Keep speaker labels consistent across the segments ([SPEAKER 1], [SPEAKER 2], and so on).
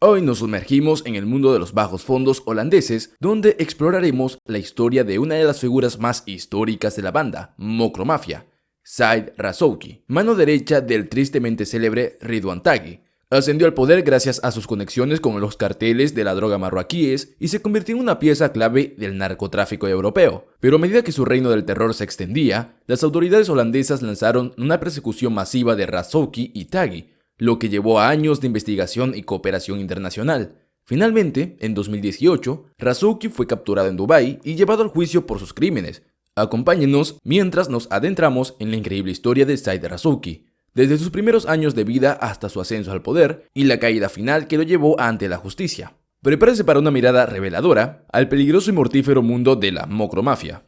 [SPEAKER 1] Hoy nos sumergimos en el mundo de los bajos fondos holandeses, donde exploraremos la historia de una de las figuras más históricas de la banda, Mokromafia, Said Razouki, mano derecha del tristemente célebre Ridwan Taghi. Ascendió al poder gracias a sus conexiones con los carteles de la droga marroquíes y se convirtió en una pieza clave del narcotráfico europeo. Pero a medida que su reino del terror se extendía, las autoridades holandesas lanzaron una persecución masiva de Razouki y Taghi, lo que llevó a años de investigación y cooperación internacional. Finalmente, en 2018, Razouki fue capturado en Dubái y llevado al juicio por sus crímenes. Acompáñenos mientras nos adentramos en la increíble historia de Said Razouki, desde sus primeros años de vida hasta su ascenso al poder y la caída final que lo llevó ante la justicia. Prepárese para una mirada reveladora al peligroso y mortífero mundo de la Mokromafia.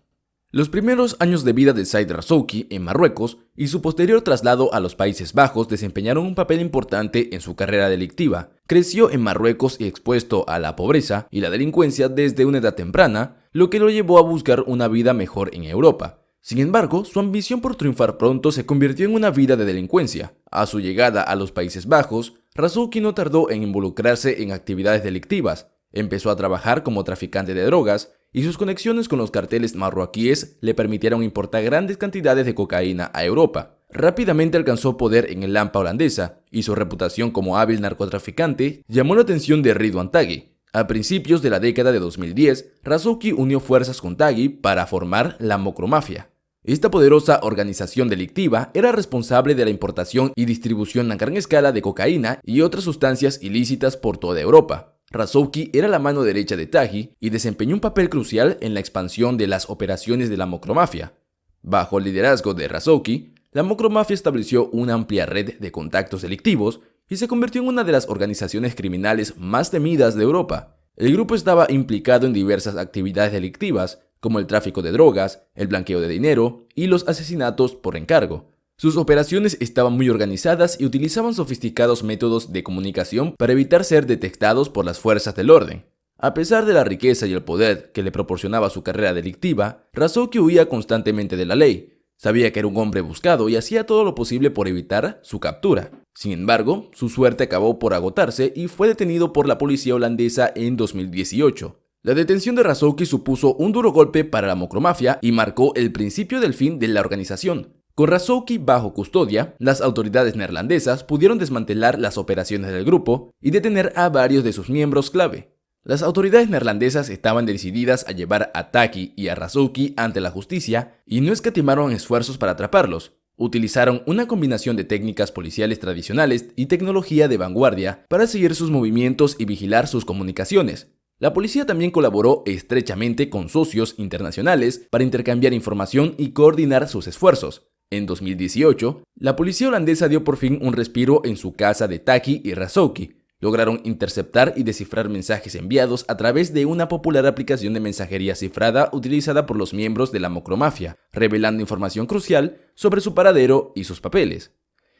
[SPEAKER 1] Los primeros años de vida de Said Razouki en Marruecos y su posterior traslado a los Países Bajos desempeñaron un papel importante en su carrera delictiva. Creció en Marruecos y expuesto a la pobreza y la delincuencia desde una edad temprana, lo que lo llevó a buscar una vida mejor en Europa. Sin embargo, su ambición por triunfar pronto se convirtió en una vida de delincuencia. A su llegada a los Países Bajos, Razouki no tardó en involucrarse en actividades delictivas. Empezó a trabajar como traficante de drogas y sus conexiones con los carteles marroquíes le permitieron importar grandes cantidades de cocaína a Europa. Rápidamente alcanzó poder en el Lampa holandesa y su reputación como hábil narcotraficante llamó la atención de Ridwan Taghi. A principios de la década de 2010, Razouki unió fuerzas con Taghi para formar la Mokromafia. Esta poderosa organización delictiva era responsable de la importación y distribución a gran escala de cocaína y otras sustancias ilícitas por toda Europa. Razouki era la mano derecha de Taghi y desempeñó un papel crucial en la expansión de las operaciones de la Mokromafia. Bajo el liderazgo de Razouki, la Mokromafia estableció una amplia red de contactos delictivos y se convirtió en una de las organizaciones criminales más temidas de Europa. El grupo estaba implicado en diversas actividades delictivas, como el tráfico de drogas, el blanqueo de dinero y los asesinatos por encargo. Sus operaciones estaban muy organizadas y utilizaban sofisticados métodos de comunicación para evitar ser detectados por las fuerzas del orden. A pesar de la riqueza y el poder que le proporcionaba su carrera delictiva, Razouki huía constantemente de la ley. Sabía que era un hombre buscado y hacía todo lo posible por evitar su captura. Sin embargo, su suerte acabó por agotarse y fue detenido por la policía holandesa en 2018. La detención de Razouki supuso un duro golpe para la Mokromafia y marcó el principio del fin de la organización. Con Razouki bajo custodia, las autoridades neerlandesas pudieron desmantelar las operaciones del grupo y detener a varios de sus miembros clave. Las autoridades neerlandesas estaban decididas a llevar a Taghi y a Razouki ante la justicia y no escatimaron esfuerzos para atraparlos. Utilizaron una combinación de técnicas policiales tradicionales y tecnología de vanguardia para seguir sus movimientos y vigilar sus comunicaciones. La policía también colaboró estrechamente con socios internacionales para intercambiar información y coordinar sus esfuerzos. En 2018, la policía holandesa dio por fin un respiro en su casa de Taghi y Razouki. Lograron interceptar y descifrar mensajes enviados a través de una popular aplicación de mensajería cifrada utilizada por los miembros de la Mokromafia, revelando información crucial sobre su paradero y sus papeles.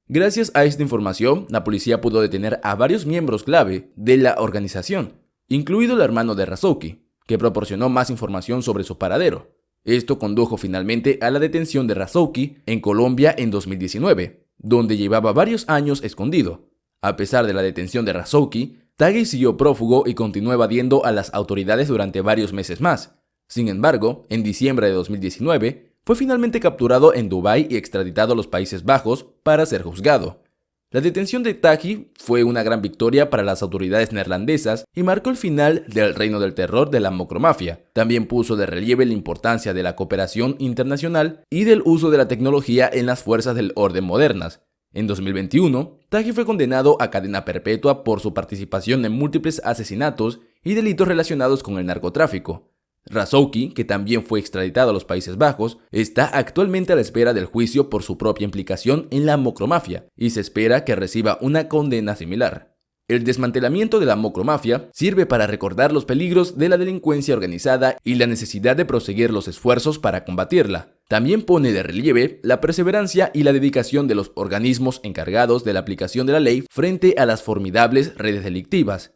[SPEAKER 1] Gracias a esta información, la policía pudo detener a varios miembros clave de la organización, incluido el hermano de Razouki, que proporcionó más información sobre su paradero. Esto condujo finalmente a la detención de Razouki en Colombia en 2019, donde llevaba varios años escondido. A pesar de la detención de Razouki, Taghi siguió prófugo y continuó evadiendo a las autoridades durante varios meses más. Sin embargo, en diciembre de 2019, fue finalmente capturado en Dubái y extraditado a los Países Bajos para ser juzgado. La detención de Taghi fue una gran victoria para las autoridades neerlandesas y marcó el final del reino del terror de la Mokromafia. También puso de relieve la importancia de la cooperación internacional y del uso de la tecnología en las fuerzas del orden modernas. En 2021, Taghi fue condenado a cadena perpetua por su participación en múltiples asesinatos y delitos relacionados con el narcotráfico. Razouki, que también fue extraditado a los Países Bajos, está actualmente a la espera del juicio por su propia implicación en la Mokromafia y se espera que reciba una condena similar. El desmantelamiento de la Mokromafia sirve para recordar los peligros de la delincuencia organizada y la necesidad de proseguir los esfuerzos para combatirla. También pone de relieve la perseverancia y la dedicación de los organismos encargados de la aplicación de la ley frente a las formidables redes delictivas.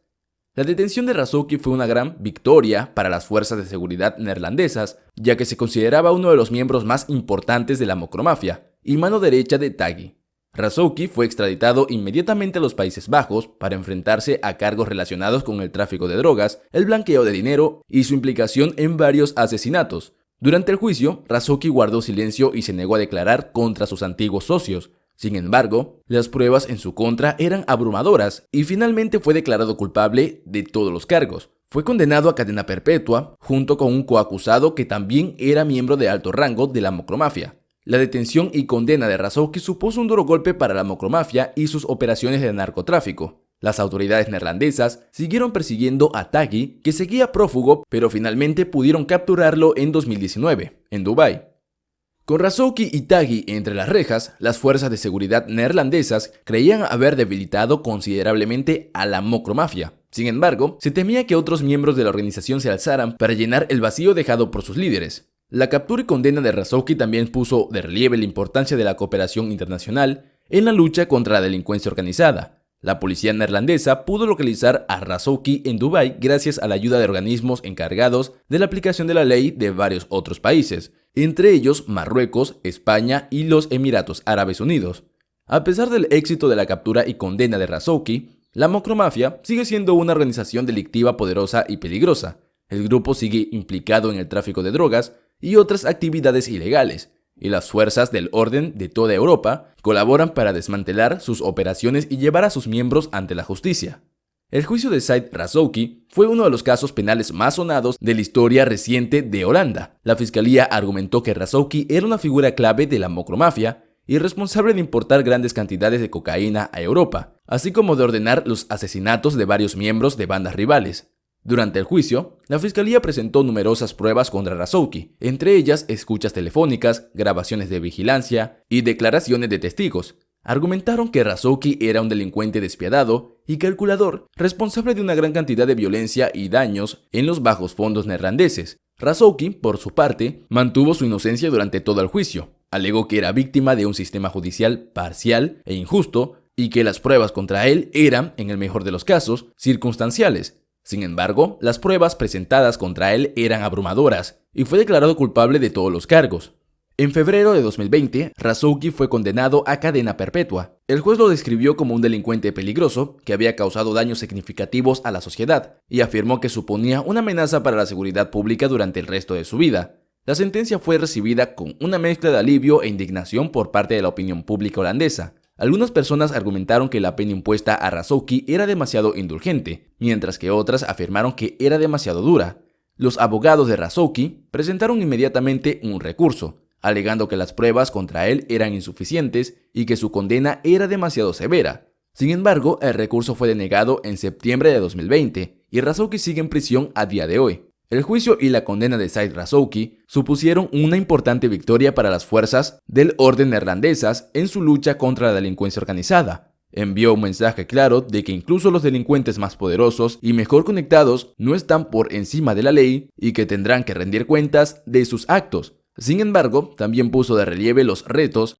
[SPEAKER 1] La detención de Razouki fue una gran victoria para las fuerzas de seguridad neerlandesas, ya que se consideraba uno de los miembros más importantes de la Mokromafia y mano derecha de Taghi. Razouki fue extraditado inmediatamente a los Países Bajos para enfrentarse a cargos relacionados con el tráfico de drogas, el blanqueo de dinero y su implicación en varios asesinatos. Durante el juicio, Razouki guardó silencio y se negó a declarar contra sus antiguos socios. Sin embargo, las pruebas en su contra eran abrumadoras y finalmente fue declarado culpable de todos los cargos. Fue condenado a cadena perpetua junto con un coacusado que también era miembro de alto rango de la Mocromafia. La detención y condena de Razouki supuso un duro golpe para la Mocromafia y sus operaciones de narcotráfico. Las autoridades neerlandesas siguieron persiguiendo a Taghi, que seguía prófugo, pero finalmente pudieron capturarlo en 2019, en Dubái. Con Razouki y Taghi entre las rejas, las fuerzas de seguridad neerlandesas creían haber debilitado considerablemente a la Mocromafia. Sin embargo, se temía que otros miembros de la organización se alzaran para llenar el vacío dejado por sus líderes. La captura y condena de Razouki también puso de relieve la importancia de la cooperación internacional en la lucha contra la delincuencia organizada. La policía neerlandesa pudo localizar a Razouki en Dubái gracias a la ayuda de organismos encargados de la aplicación de la ley de varios otros países, entre ellos Marruecos, España y los Emiratos Árabes Unidos. A pesar del éxito de la captura y condena de Razouki, la Mocromafia sigue siendo una organización delictiva poderosa y peligrosa. El grupo sigue implicado en el tráfico de drogas y otras actividades ilegales, y las fuerzas del orden de toda Europa colaboran para desmantelar sus operaciones y llevar a sus miembros ante la justicia. El juicio de Said Razouki fue uno de los casos penales más sonados de la historia reciente de Holanda. La fiscalía argumentó que Razouki era una figura clave de la Mocromafia y responsable de importar grandes cantidades de cocaína a Europa, así como de ordenar los asesinatos de varios miembros de bandas rivales. Durante el juicio, la fiscalía presentó numerosas pruebas contra Razouki, entre ellas escuchas telefónicas, grabaciones de vigilancia y declaraciones de testigos. Argumentaron que Razouki era un delincuente despiadado y calculador, responsable de una gran cantidad de violencia y daños en los bajos fondos neerlandeses. Razouki, por su parte, mantuvo su inocencia durante todo el juicio. Alegó que era víctima de un sistema judicial parcial e injusto y que las pruebas contra él eran, en el mejor de los casos, circunstanciales. Sin embargo, las pruebas presentadas contra él eran abrumadoras y fue declarado culpable de todos los cargos. En febrero de 2020, Razouki fue condenado a cadena perpetua. El juez lo describió como un delincuente peligroso que había causado daños significativos a la sociedad y afirmó que suponía una amenaza para la seguridad pública durante el resto de su vida. La sentencia fue recibida con una mezcla de alivio e indignación por parte de la opinión pública holandesa. Algunas personas argumentaron que la pena impuesta a Razouki era demasiado indulgente, mientras que otras afirmaron que era demasiado dura. Los abogados de Razouki presentaron inmediatamente un recurso, alegando que las pruebas contra él eran insuficientes y que su condena era demasiado severa. Sin embargo, el recurso fue denegado en septiembre de 2020 y Razouki sigue en prisión a día de hoy. El juicio y la condena de Said Razouki supusieron una importante victoria para las fuerzas del orden neerlandesas en su lucha contra la delincuencia organizada. Envió un mensaje claro de que incluso los delincuentes más poderosos y mejor conectados no están por encima de la ley y que tendrán que rendir cuentas de sus actos. Sin embargo, también puso de relieve los retos